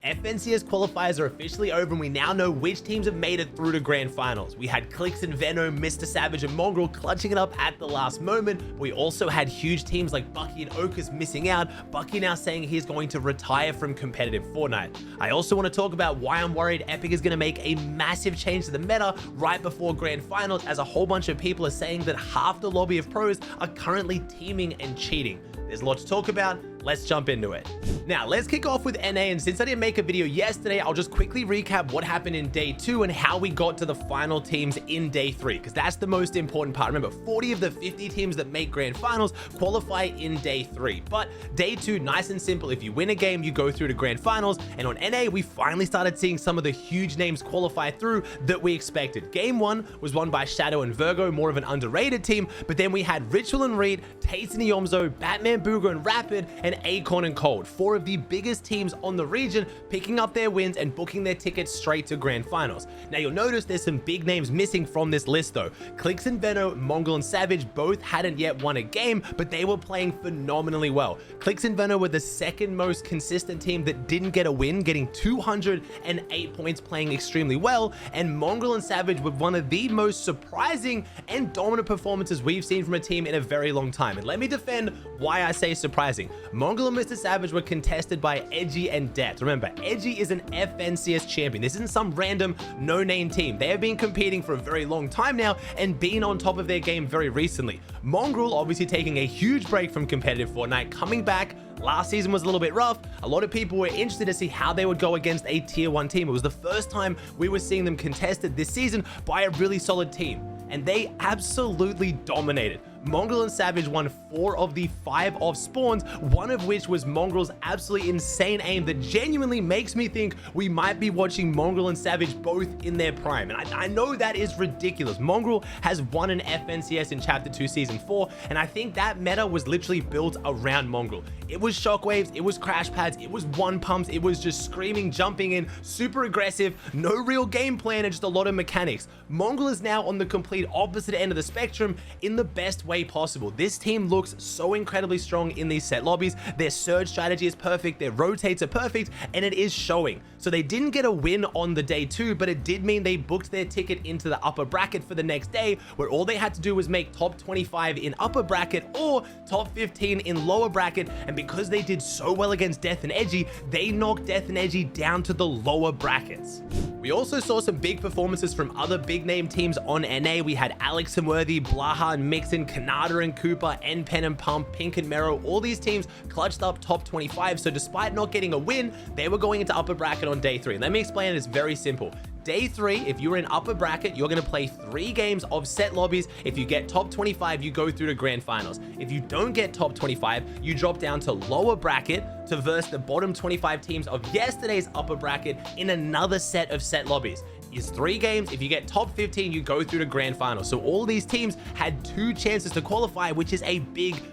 FNCS qualifiers are officially over and we now know which teams have made it through to grand finals. We had Clix and Venom, Mr. Savage and Mongrel clutching it up at the last moment. We also had huge teams like Bucky and Okus missing out. Bucky now saying he's going to retire from competitive Fortnite. I also want to talk about why I'm worried Epic is going to make a massive change to the meta right before grand finals, as a whole bunch of people are saying that half the lobby of pros are currently teaming and cheating. There's a lot to talk about. Let's jump into it. Now, let's kick off with NA, and since I didn't make a video yesterday, I'll just quickly recap what happened in day 2 and how we got to the final teams in day 3, because that's the most important part. Remember, 40 of the 50 teams that make grand finals qualify in day 3. But day 2, nice and simple. If you win a game, you go through to grand finals, and on NA, we finally started seeing some of the huge names qualify through that we expected. Game 1 was won by Shadow and Virgo, more of an underrated team, but then we had Ritual and Reed, Tates and Yomzo, Batman, Booger and Rapid, and Acorn and Cold, 4 of the biggest teams on the region, picking up their wins and booking their tickets straight to grand finals. Now you'll notice there's some big names missing from this list though. Clix and Venom, Mongrel and Savage both hadn't yet won a game, but they were playing phenomenally well. Clix and Venom were the second most consistent team that didn't get a win, getting 208 points, playing extremely well, and Mongrel and Savage were one of the most surprising and dominant performances we've seen from a team in a very long time. And let me defend why I say surprising. Mongrel and Mr. Savage were contested by Edgy and Depth. Remember, Edgy is an FNCS champion. This isn't some random no-name team. They have been competing for a very long time now and been on top of their game very recently. Mongrel obviously taking a huge break from competitive Fortnite, coming back. Last season was a little bit rough. A lot of people were interested to see how they would go against a tier 1 team. It was the first time we were seeing them contested this season by a really solid team, and they absolutely dominated. Mongrel and Savage won 4 of the 5 off spawns, one of which was Mongrel's absolutely insane aim that genuinely makes me think we might be watching Mongrel and Savage both in their prime. And I know that is ridiculous. Mongrel has won an FNCS in Chapter 2 Season 4, and I think that meta was literally built around Mongrel. It was shockwaves, it was crash pads, it was one pumps, it was just screaming, jumping in, super aggressive, no real game plan, and just a lot of mechanics. Mongrel is now on the complete opposite end of the spectrum in the best way possible. This team looks so incredibly strong in these set lobbies. Their surge strategy is perfect, their rotates are perfect, and it is showing. So they didn't get a win on the day 2, but it did mean they booked their ticket into the upper bracket for the next day, where all they had to do was make top 25 in upper bracket or top 15 in lower bracket. And because they did so well against Death and Edgy, they knocked Death and Edgy down to the lower brackets. We also saw some big performances from other big name teams on NA. We had Alex and Worthy, Blaha and Mixon, Kanada and Cooper, N-Pen and Pump, Pink and Mero. All these teams clutched up top 25. So despite not getting a win, they were going into upper bracket on day 3. And let me explain it. It's very simple. Day 3, if you're in upper bracket, you're going to play 3 games of set lobbies. If you get top 25, you go through to grand finals. If you don't get top 25, you drop down to lower bracket to verse the bottom 25 teams of yesterday's upper bracket in another set of set lobbies. It's 3 games. If you get top 15, you go through to grand finals. So all these teams had 2 chances to qualify, which is a big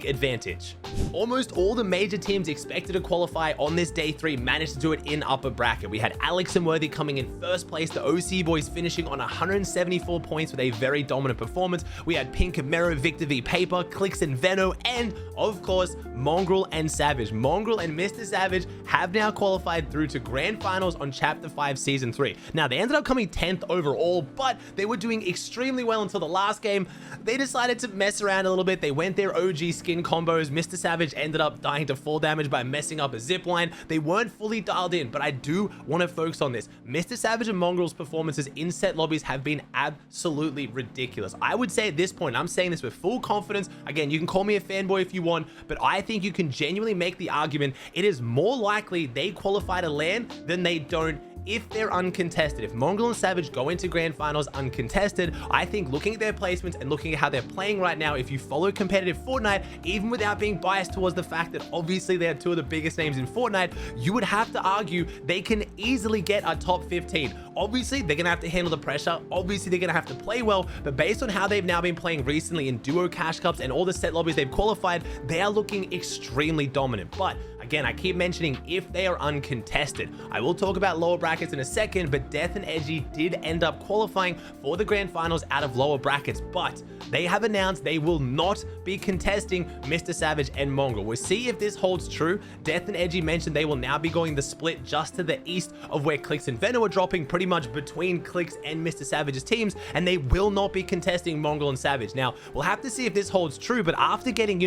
advantage. Almost all the major teams expected to qualify on this day 3 managed to do it in upper bracket. We had Alex and Worthy coming in first place, the OC boys finishing on 174 points with a very dominant performance. We had Pink and Mero, Victor v Paper, Clix and Venom, and of course Mongrel and Savage. Mongrel and Mr. Savage have now qualified through to grand finals on Chapter 5 Season 3. Now they ended up coming 10th overall, but they were doing extremely well until the last game. They decided to mess around a little bit. They went their OG skin combos. Mr. Savage ended up dying to fall damage by messing up a zipline. They weren't fully dialed in, but I do want to focus on this. Mr. Savage and Mongrel's performances in set lobbies have been absolutely ridiculous. I would say at this point, I'm saying this with full confidence. Again, you can call me a fanboy if you want, but I think you can genuinely make the argument it is more likely they qualify to land than they don't if they're uncontested. If Mongrel and Savage go into grand finals uncontested, I think looking at their placements and looking at how they're playing right now, if you follow competitive Fortnite, even without being biased towards the fact that obviously they're 2 of the biggest names in Fortnite, you would have to argue they can easily get a top 15. Obviously, they're going to have to handle the pressure. Obviously, they're going to have to play well, but based on how they've now been playing recently in duo cash cups and all the set lobbies they've qualified, they are looking extremely dominant. But Again, I keep mentioning if they are uncontested. I will talk about lower brackets in a second, but Death and Edgy did end up qualifying for the grand finals out of lower brackets, but they have announced they will not be contesting Mr. Savage and Mongrel. We'll see if this holds true. Death and Edgy mentioned they will now be going the split just to the east of where Clix and Venom are dropping, pretty much between Clix and Mr. Savage's teams, and they will not be contesting Mongrel and Savage. Now, we'll have to see if this holds true, but after getting,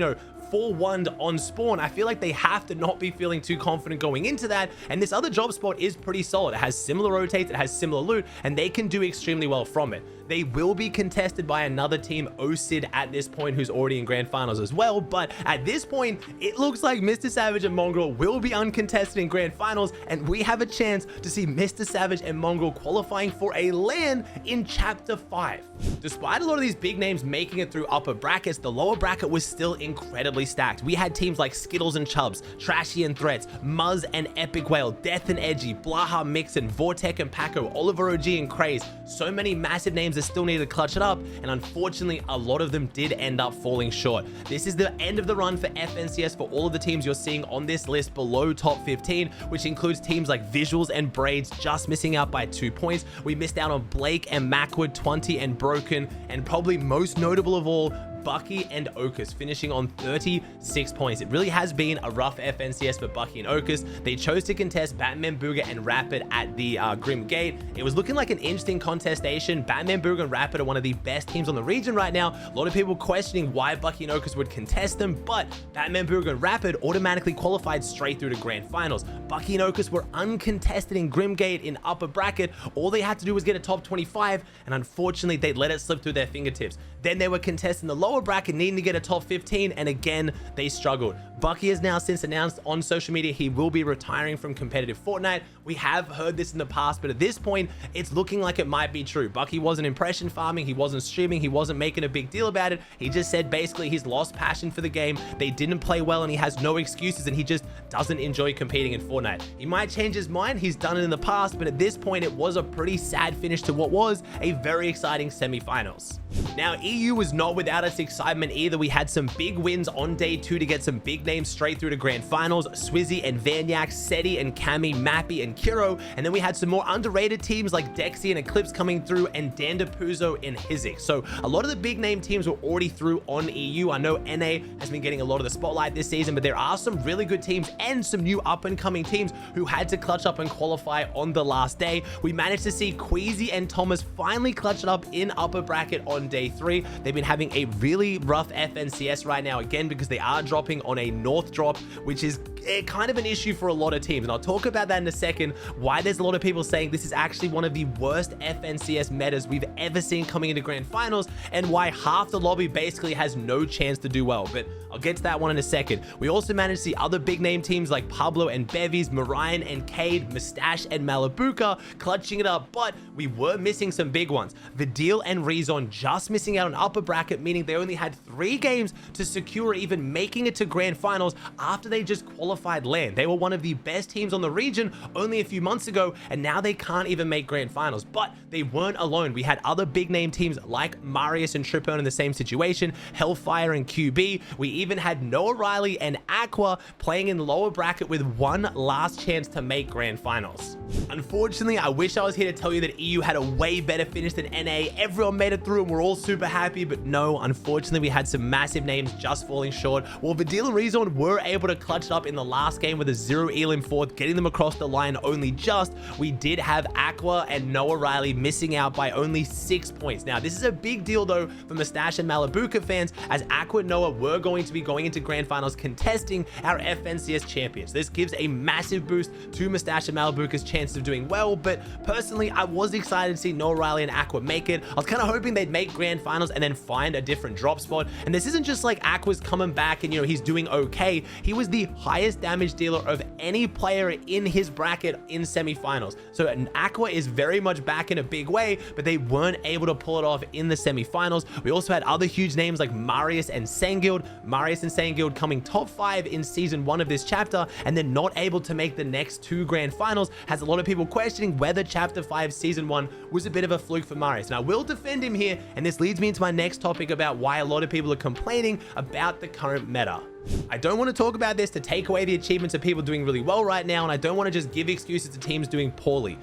4-1'd on spawn, I feel like they have to not be feeling too confident going into that, and this other job spot is pretty solid. It has similar rotates, it has similar loot, and they can do extremely well from it. They will be contested by another team, OSID, at this point, who's already in grand finals as well, but at this point, it looks like Mr. Savage and Mongrel will be uncontested in grand finals, and we have a chance to see Mr. Savage and Mongrel qualifying for a LAN in Chapter 5. Despite a lot of these big names making it through upper brackets, the lower bracket was still incredibly stacked. We had teams like Skittles and Chubbs, Trashy and Threats, Muzz and Epic Whale, Death and Edgy, Blaha Mixon, Vortec and Paco, Oliver OG and Craze. So many massive names that still needed to clutch it up, and unfortunately, a lot of them did end up falling short. This is the end of the run for FNCS for all of the teams you're seeing on this list below top 15, which includes teams like Visuals and Braids just missing out by 2 points. We missed out on Blake and Macwood, 20 and Broken, and probably most notable of all, Bucky and Ocus finishing on 36 points. It really has been a rough FNCS for Bucky and Ocus. They chose to contest Batman Booger and Rapid at the Grim Gate. It was looking like an interesting contestation. Batman Booger and Rapid are one of the best teams on the region right now. A lot of people questioning why Bucky and Ocus would contest them, but Batman Booger and Rapid automatically qualified straight through to grand finals. Bucky and Ocus were uncontested in Grim Gate in upper bracket. All they had to do was get a top 25, and unfortunately, they let it slip through their fingertips. Then they were contesting the lower bracket, needing to get a top 15, and again, they struggled. Bucky has now since announced on social media he will be retiring from competitive Fortnite. We have heard this in the past, but at this point, it's looking like it might be true. Bucky wasn't impression farming, he wasn't streaming, he wasn't making a big deal about it. He just said basically he's lost passion for the game, they didn't play well, and he has no excuses, and he just doesn't enjoy competing in Fortnite. He might change his mind, he's done it in the past, but at this point, it was a pretty sad finish to what was a very exciting semifinals. Now, EU was not without its excitement either. We had some big wins on day 2 to get some big names straight through to grand finals. Swizzy and Vanyak, Seti and Cami, Mappy and Kiro. And then we had some more underrated teams like Dexy and Eclipse coming through, and Dandapuzo and Hizik. So a lot of the big name teams were already through on EU. I know NA has been getting a lot of the spotlight this season, but there are some really good teams and some new up and coming teams who had to clutch up and qualify on the last day. We managed to see Queasy and Thomas finally clutch it up in upper bracket on day 3. They've been having a really rough FNCS right now, again, because they are dropping on a north drop, which is kind of an issue for a lot of teams. And I'll talk about that in a second, why there's a lot of people saying this is actually one of the worst FNCS metas we've ever seen coming into grand finals, and why half the lobby basically has no chance to do well. But I'll get to that one in a second. We also managed to see other big name teams like Pablo and Bevies, Marion and Cade, Mustache and Malabuka clutching it up, but we were missing some big ones. Vidil and Rezon just missing out on upper bracket, meaning they only had 3 games to secure even making it to grand finals after they just qualified LAN. They were one of the best teams on the region only a few months ago, and now they can't even make grand finals. But they weren't alone. We had other big name teams like Marius and Tripone in the same situation, Hellfire and QB. We even had Noah Riley and Aqua playing in the lower bracket with one last chance to make grand finals. Unfortunately, I wish I was here to tell you that EU had a way better finish than NA. Everyone made it through and we're all super happy, but no, unfortunately, we had some massive names just falling short. While Vidil and Rezon were able to clutch it up in the last game with a 0 elim 4th, getting them across the line only just, we did have Aqua and Noah Riley missing out by only 6 points. Now, this is a big deal though for Mustache and Malabuka fans, as Aqua and Noah were going to be going into grand finals contesting our FNCS champions. This gives a massive boost to Mustache and Malabuka's chances of doing well, but personally, I was excited to see Noah Riley and Aqua make it. I was kind of hoping they'd make grand finals and then find a different drop spot. And this isn't just like Aqua's coming back and, he's doing okay. He was the highest damage dealer of any player in his bracket in semifinals. So Aqua is very much back in a big way, but they weren't able to pull it off in the semifinals. We also had other huge names like Marius and Sengild. Marius and Sengild coming top 5 in season 1 of this chapter, and then not able to make the next 2 grand finals, has a lot of people questioning whether chapter 5 season 1 was a bit of a fluke for Marius. And I will defend him here, and this leads me into my next topic about why a lot of people are complaining about the current meta. I don't want to talk about this to take away the achievements of people doing really well right now, and I don't want to just give excuses to teams doing poorly.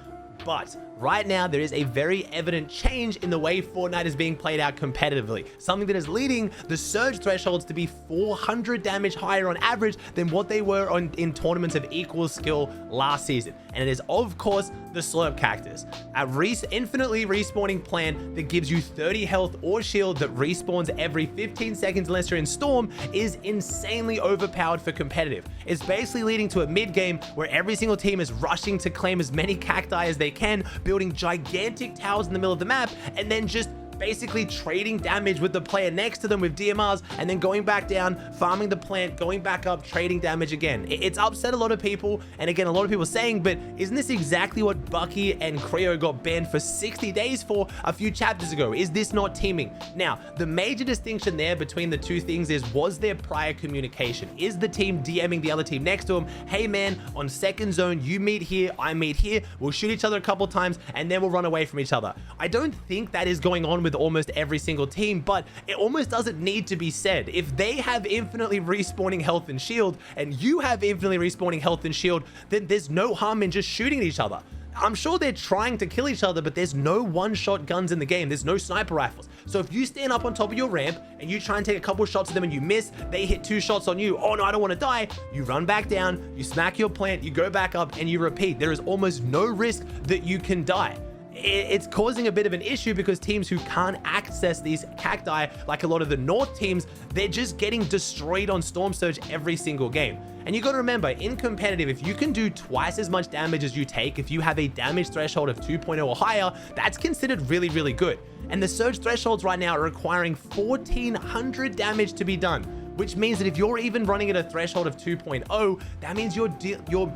But right now, there is a very evident change in the way Fortnite is being played out competitively. Something that is leading the surge thresholds to be 400 damage higher on average than what they were in tournaments of equal skill last season. And it is, of course, the Slurp Cactus, a infinitely respawning plant that gives you 30 health or shield that respawns every 15 seconds unless you're in Storm, is insanely overpowered for competitive. It's basically leading to a mid game where every single team is rushing to claim as many cacti as they can, building gigantic towers in the middle of the map, and then just basically trading damage with the player next to them with DMRs, and then going back down, farming the plant, going back up, trading damage again. It's upset a lot of people, and again, a lot of people saying, but isn't this exactly what Bucky and Creo got banned for 60 days for a few chapters ago? Is this not teaming? Now, the major distinction there between the two things is, was there prior communication? Is the team DMing the other team next to them, hey man, on second zone, you meet here, I meet here, we'll shoot each other a couple times, and then we'll run away from each other? I don't think that is going on with almost every single team, but it almost doesn't need to be said. If they have infinitely respawning health and shield, and you have infinitely respawning health and shield, then there's no harm in just shooting each other. I'm sure they're trying to kill each other, but there's no one-shot guns in the game. There's no sniper rifles. So if you stand up on top of your ramp and you try and take a couple shots at them and you miss, they hit 2 shots on you. Oh no, I don't want to die. You run back down, you smack your plant, you go back up, and you repeat. There is almost no risk that you can die. It's causing a bit of an issue because teams who can't access these cacti, like a lot of the North teams, they're just getting destroyed on Storm Surge every single game. And you got to remember, in competitive, if you can do twice as much damage as you take, if you have a damage threshold of 2.0 or higher, that's considered really, really good. And the surge thresholds right now are requiring 1400 damage to be done, which means that if you're even running at a threshold of 2.0, that means you're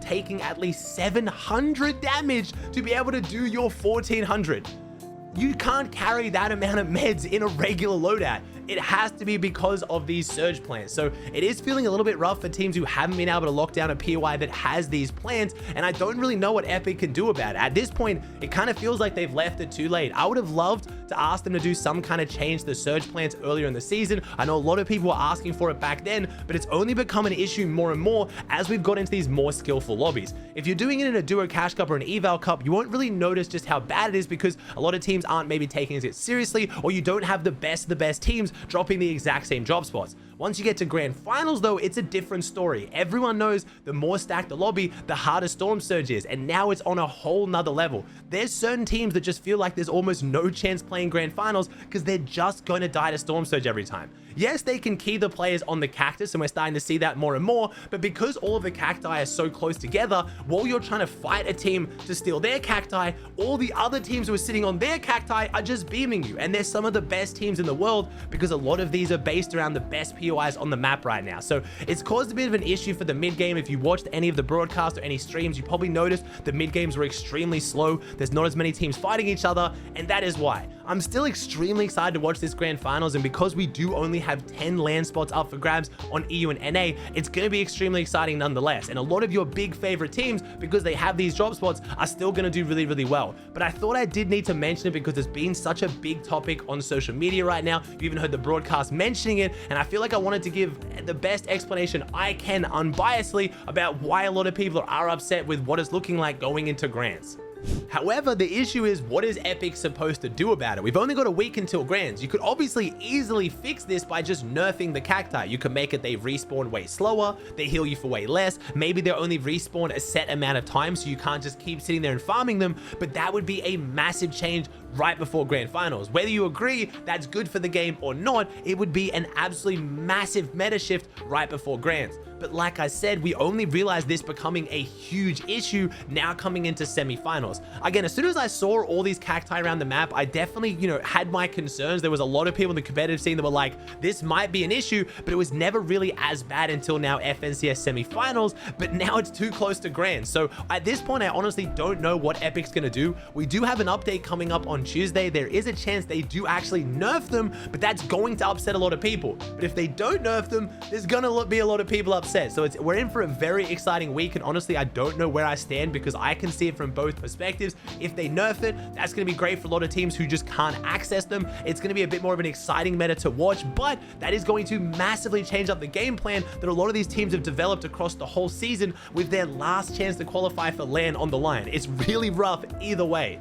taking at least 700 damage to be able to do your 1400. You can't carry that amount of meds in a regular loadout. It has to be because of these surge plans. So it is feeling a little bit rough for teams who haven't been able to lock down a POI that has these plans, and I don't really know what Epic can do about it. At this point, it kind of feels like they've left it too late. I would have loved to ask them to do some kind of change to the surge plans earlier in the season. I know a lot of people were asking for it back then, but it's only become an issue more and more as we've got into these more skillful lobbies. If you're doing it in a Duo Cash Cup or an Eval Cup, you won't really notice just how bad it is because a lot of teams aren't maybe taking it seriously, or you don't have the best of the best teams dropping the exact same drop spots. Once you get to grand finals though, it's a different story. Everyone knows the more stacked the lobby, the harder Storm Surge is, and now it's on a whole nother level. There's certain teams that just feel like there's almost no chance playing grand finals because they're just going to die to Storm Surge every time. Yes, they can key the players on the cactus, and we're starting to see that more and more, but because all of the cacti are so close together, while you're trying to fight a team to steal their cacti, all the other teams who are sitting on their cacti are just beaming you, and they're some of the best teams in the world because a lot of these are based around the best POIs on the map right now. So it's caused a bit of an issue for the mid game. If you watched any of the broadcasts or any streams, you probably noticed the mid games were extremely slow. There's not as many teams fighting each other, and that is why. I'm still extremely excited to watch this grand finals, and because we do only have 10 land spots up for grabs on EU and NA, it's going to be extremely exciting nonetheless. And a lot of your big favorite teams, because they have these drop spots, are still going to do really, really well. But I thought I did need to mention it because it's been such a big topic on social media right now. You even heard the broadcast mentioning it, and I feel like I wanted to give the best explanation I can unbiasedly about why a lot of people are upset with what it's looking like going into grands. However, the issue is, what is Epic supposed to do about it? We've only got a week until grands. You could obviously easily fix this by just nerfing the cacti. You can make it they respawn way slower, they heal you for way less, maybe they only respawn a set amount of time so you can't just keep sitting there and farming them, but that would be a massive change right before grand finals. Whether you agree that's good for the game or not, it would be an absolutely massive meta shift right before grands. But like I said, we only realized this becoming a huge issue now coming into semifinals. Again, as soon as I saw all these cacti around the map, I definitely, had my concerns. There was a lot of people in the competitive scene that were like, this might be an issue, but it was never really as bad until now FNCS semifinals, but now it's too close to grand. So at this point, I honestly don't know what Epic's gonna do. We do have an update coming up on Tuesday. There is a chance they do actually nerf them, but that's going to upset a lot of people. But if they don't nerf them, there's gonna be a lot of people upset 100%. So we're in for a very exciting week, and honestly, I don't know where I stand because I can see it from both perspectives. If they nerf it, that's going to be great for a lot of teams who just can't access them. It's going to be a bit more of an exciting meta to watch, but that is going to massively change up the game plan that a lot of these teams have developed across the whole season with their last chance to qualify for LAN on the line. It's really rough either way.